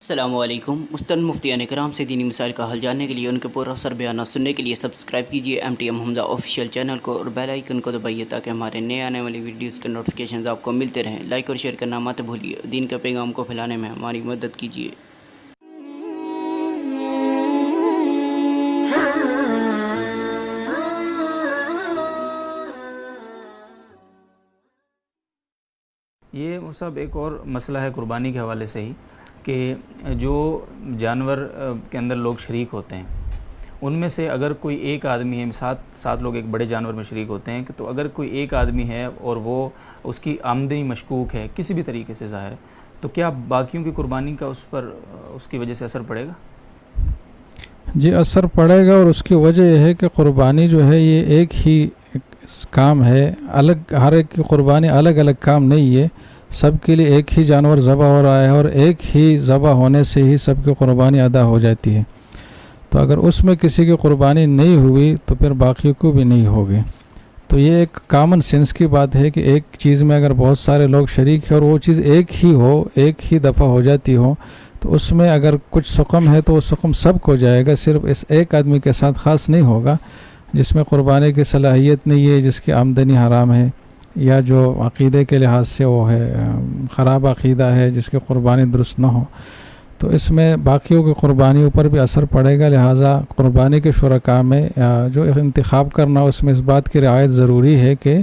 السلام علیکم۔ مستند مفتیان کرام سے دینی مسائل کا حل جاننے کے لیے ان کے پورا سر بیانات سننے کے لیے سبسکرائب کیجیے MTM حمزہ آفیشیل چینل کو اور بیل آئیکن کو دبائیے تاکہ ہمارے نئے آنے والی ویڈیوز کے نوٹیفیکیشنز آپ کو ملتے رہیں۔ لائک اور شیئر کرنا مت بھولیے، دین کے پیغام کو پھیلانے میں ہماری مدد کیجیے۔ یہ صاحب ایک اور مسئلہ ہے قربانی کے حوالے سے ہی کہ جو جانور کے اندر لوگ شریک ہوتے ہیں ان میں سے اگر کوئی ایک آدمی ہے، سات لوگ ایک بڑے جانور میں شریک ہوتے ہیں، تو اگر کوئی ایک آدمی ہے اور وہ اس کی آمدنی مشکوک ہے کسی بھی طریقے سے ظاہر ہے، تو کیا باقیوں کی قربانی کا اس کی وجہ سے اثر پڑے گا؟ جی اثر پڑے گا، اور اس کی وجہ یہ ہے کہ قربانی جو ہے یہ ایک ہی کام ہے، ہر ایک کی قربانی الگ الگ کام نہیں ہے، سب کے لیے ایک ہی جانور ذبح ہو رہا ہے اور ایک ہی ذبح ہونے سے ہی سب کی قربانی ادا ہو جاتی ہے۔ تو اگر اس میں کسی کی قربانی نہیں ہوئی تو پھر باقی کو بھی نہیں ہوگی۔ تو یہ ایک کامن سینس کی بات ہے کہ ایک چیز میں اگر بہت سارے لوگ شریک ہیں اور وہ چیز ایک ہی ہو، ایک ہی دفعہ ہو جاتی ہو، تو اس میں اگر کچھ سقم ہے تو وہ سقم سب کو جائے گا، صرف اس ایک آدمی کے ساتھ خاص نہیں ہوگا جس میں قربانی کی صلاحیت نہیں ہے، جس کی آمدنی حرام ہے، یا جو عقیدے کے لحاظ سے وہ ہے خراب عقیدہ ہے، جس کی قربانی درست نہ ہو، تو اس میں باقیوں کی قربانی اوپر بھی اثر پڑے گا۔ لہٰذا قربانی کے شرکاء میں جو انتخاب کرنا اس میں اس بات کی رعایت ضروری ہے کہ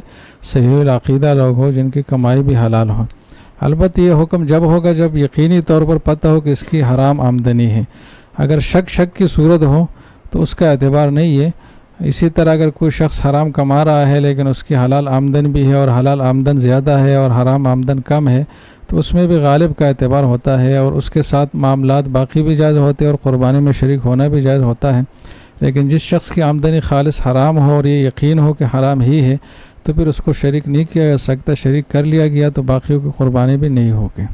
صحیح العقیدہ لوگ ہو جن کی کمائی بھی حلال ہو۔ البتہ یہ حکم جب ہوگا جب یقینی طور پر پتہ ہو کہ اس کی حرام آمدنی ہے۔ اگر شک کی صورت ہو تو اس کا اعتبار نہیں ہے۔ اسی طرح اگر کوئی شخص حرام کما رہا ہے لیکن اس کی حلال آمدن بھی ہے اور حلال آمدن زیادہ ہے اور حرام آمدن کم ہے، تو اس میں بھی غالب کا اعتبار ہوتا ہے اور اس کے ساتھ معاملات باقی بھی جائز ہوتے ہیں اور قربانی میں شریک ہونا بھی جائز ہوتا ہے۔ لیکن جس شخص کی آمدنی خالص حرام ہو اور یہ یقین ہو کہ حرام ہی ہے، تو پھر اس کو شریک نہیں کیا جا سکتا، شریک کر لیا گیا تو باقیوں کی قربانی بھی نہیں ہوگی۔